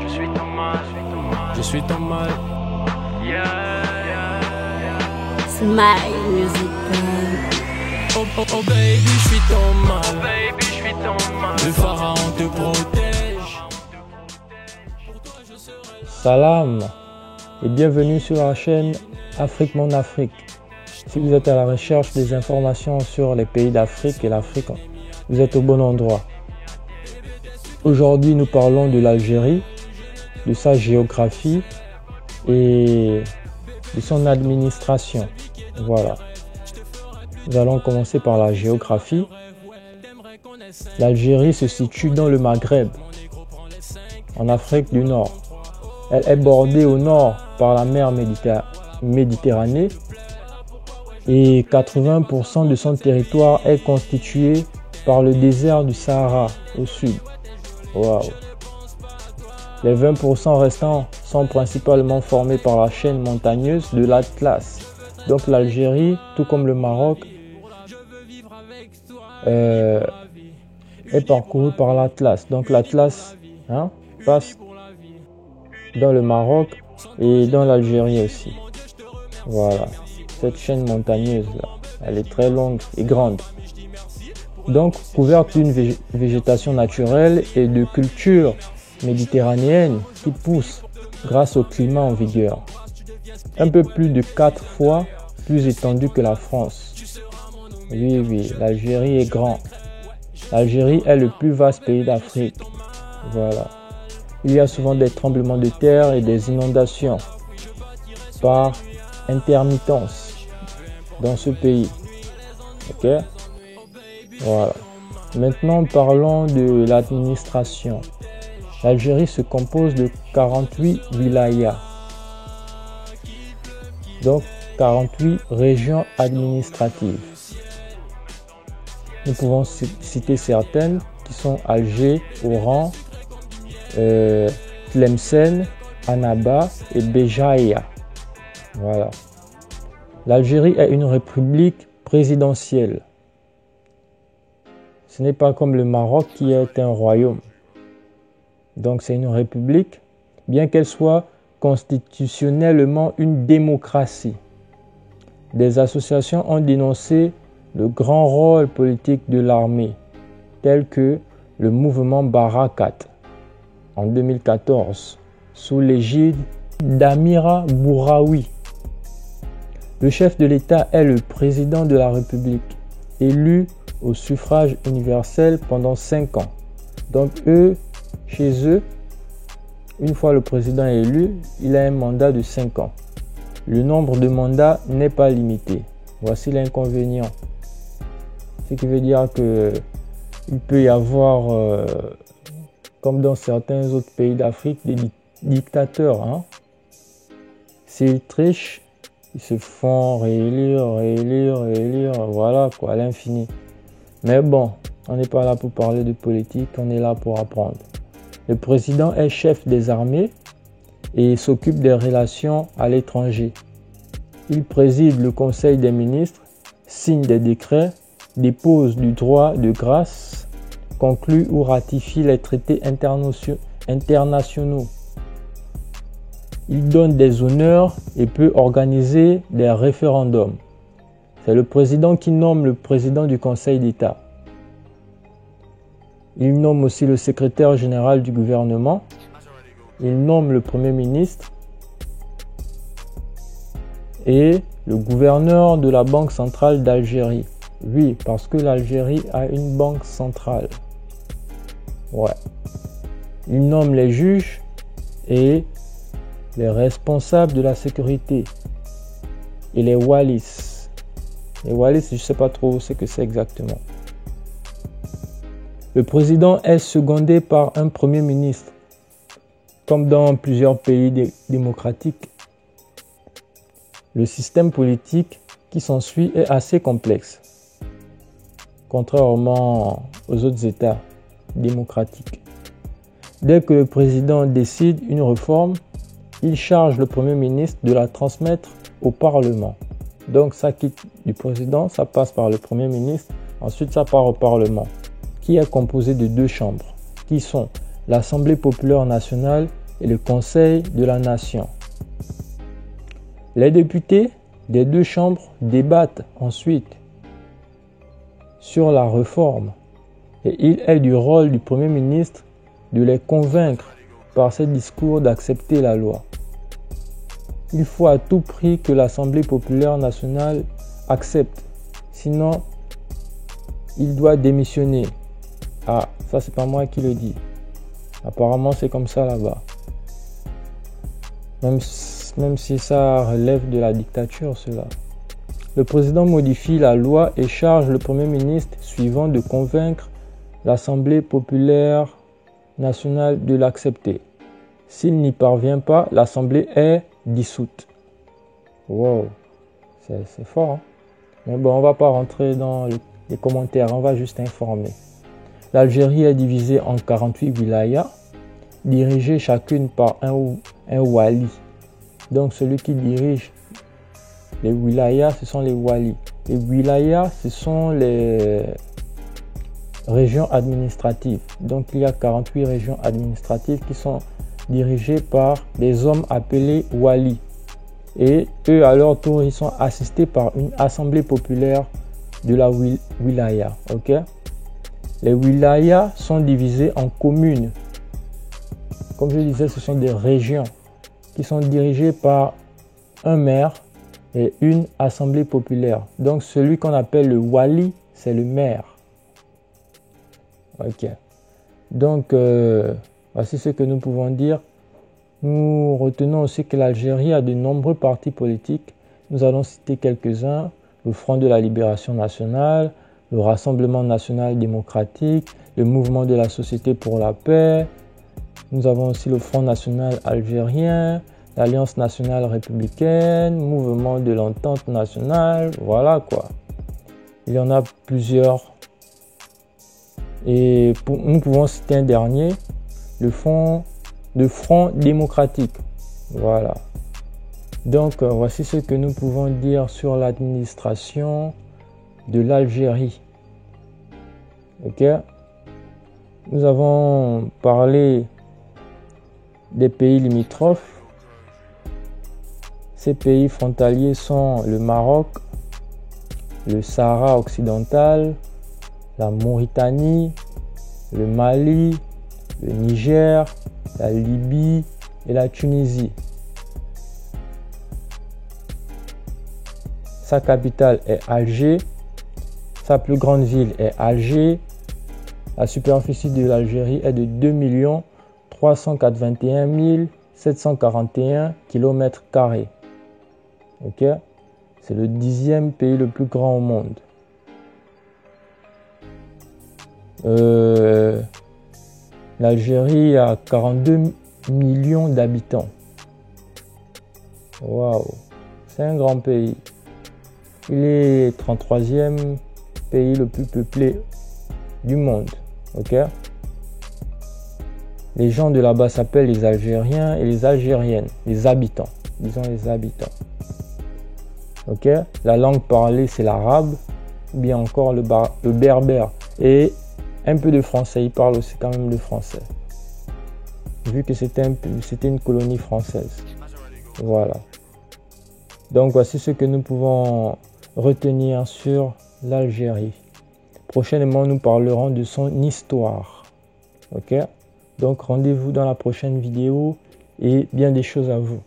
Je suis ton mal. Je suis ton mal. Smile Music. Oh, oh, oh baby, je suis ton mal. Baby, je suis ton mal. Le pharaon te protège. Salam et bienvenue sur la chaîne Afrique Mon Afrique. Si vous êtes à la recherche des informations sur les pays d'Afrique et l'Afrique, vous êtes au bon endroit. Aujourd'hui, nous parlons de l'Algérie, de sa géographie et de son administration. Voilà. Nous allons commencer par la géographie. L'Algérie se situe dans le Maghreb, en Afrique du Nord. Elle est bordée au nord par la mer Méditerranée et 80% de son territoire est constitué par le désert du Sahara au sud. Waouh! Les 20% restants sont principalement formés par la chaîne montagneuse de l'Atlas. Donc l'Algérie, tout comme le Maroc, est parcouru par l'Atlas. Donc l'Atlas passe dans le Maroc et dans l'Algérie aussi. Voilà, cette chaîne montagneuse là, elle est très longue et grande. Donc couverte d'une végétation naturelle et de cultures méditerranéennes qui poussent grâce au climat en vigueur. Un peu plus de 4 fois plus étendue que la France. Oui, l'Algérie est grand. L'Algérie est le plus vaste pays d'Afrique. Voilà. Il y a souvent des tremblements de terre et des inondations par intermittence dans ce pays. Ok? Voilà. Maintenant, parlons de l'administration. L'Algérie se compose de 48 wilayas. Donc, 48 régions administratives. Nous pouvons citer certaines qui sont Alger, Oran, Tlemcen, Annaba et Béjaïa. Voilà. L'Algérie est une république présidentielle. Ce n'est pas comme le Maroc qui est un royaume. Donc c'est une république, bien qu'elle soit constitutionnellement une démocratie. Des associations ont dénoncé le grand rôle politique de l'armée, tel que le mouvement Barakat en 2014, sous l'égide d'Amira Bouraoui. Le chef de l'État est le président de la République, élu au suffrage universel pendant 5 ans. Donc chez eux, une fois le président élu, il a un mandat de 5 ans. Le nombre de mandats n'est pas limité. Voici l'inconvénient. Ce qui veut dire qu'il peut y avoir, comme dans certains autres pays d'Afrique, des dictateurs. S'ils trichent, ils se font réélire, voilà quoi, à l'infini. Mais bon, on n'est pas là pour parler de politique, on est là pour apprendre. Le président est chef des armées et s'occupe des relations à l'étranger. Il préside le Conseil des ministres, signe des décrets, dépose du droit de grâce, conclut ou ratifie les traités internationaux. Il donne des honneurs et peut organiser des référendums. C'est le président qui nomme le président du Conseil d'État. Il nomme aussi le secrétaire général du gouvernement. Il nomme le premier ministre et le gouverneur de la Banque centrale d'Algérie. Oui, parce que l'Algérie a une banque centrale. Ouais. Il nomme les juges et les responsables de la sécurité et les walis. Les walis, je ne sais pas trop ce que c'est exactement. Le président est secondé par un premier ministre, comme dans plusieurs pays démocratiques. Le système politique qui s'ensuit est assez complexe, contrairement aux autres États démocratiques. Dès que le président décide une réforme, il charge le Premier ministre de la transmettre au Parlement. Donc ça quitte du président, ça passe par le Premier ministre, ensuite ça part au Parlement, qui est composé de 2 chambres, qui sont l'Assemblée populaire nationale et le Conseil de la nation. Les députés des deux chambres débattent ensuite sur la réforme et il est du rôle du Premier ministre de les convaincre par ses discours d'accepter la loi. Il faut à tout prix que l'Assemblée populaire nationale accepte, sinon il doit démissionner. Ah, ça c'est pas moi qui le dis. Apparemment c'est comme ça là-bas. Même si ça relève de la dictature cela. Le président modifie la loi et charge le Premier ministre suivant de convaincre l'Assemblée populaire nationale de l'accepter. S'il n'y parvient pas, l'Assemblée est dissoute. Wow, c'est fort. Hein? Mais bon, on va pas rentrer dans les commentaires, on va juste informer. L'Algérie est divisée en 48 wilayas, dirigées chacune par un wali. Donc celui qui dirige les wilayas, ce sont les walis. Les wilayas, ce sont les régions administratives. Donc il y a 48 régions administratives qui sont dirigées par des hommes appelés walis. Et eux, à leur tour, ils sont assistés par une assemblée populaire de la wilaya. Okay? Les wilayas sont divisés en communes. Comme je disais, ce sont des régions qui sont dirigées par un maire et une assemblée populaire. Donc celui qu'on appelle le wali, c'est le maire. Ok. Donc voici ce que nous pouvons dire. Nous retenons aussi que l'Algérie a de nombreux partis politiques. Nous allons citer quelques-uns. Le Front de la Libération Nationale, le Rassemblement National Démocratique, le Mouvement de la Société pour la Paix. Nous avons aussi le Front National Algérien, l'Alliance Nationale Républicaine, Mouvement de l'Entente Nationale. Voilà quoi. Il y en a plusieurs. Et nous pouvons citer un dernier, le Front démocratique. Voilà. Donc, voici ce que nous pouvons dire sur l'administration de l'Algérie. Ok. Nous avons parlé des pays limitrophes. Ces pays frontaliers sont le Maroc, le Sahara occidental, la Mauritanie, le Mali, le Niger, la Libye et la Tunisie. Sa capitale est Alger. Sa plus grande ville est Alger. La superficie de l'Algérie est de 2 381 741 km². Ok? C'est le 10e pays le plus grand au monde. L'Algérie a 42 millions d'habitants. Waouh, c'est un grand pays. Il est 33e pays le plus peuplé du monde. Ok? Les gens de là-bas s'appellent les Algériens et les Algériennes, les habitants. Disons les habitants. Ok? La langue parlée c'est l'arabe, ou bien encore le berbère et un peu de français. Ils parlent aussi quand même le français, vu que c'était une colonie française. Voilà. Donc voici ce que nous pouvons retenir sur l'Algérie. Prochainement, nous parlerons de son histoire. Ok? Donc rendez-vous dans la prochaine vidéo et bien des choses à vous.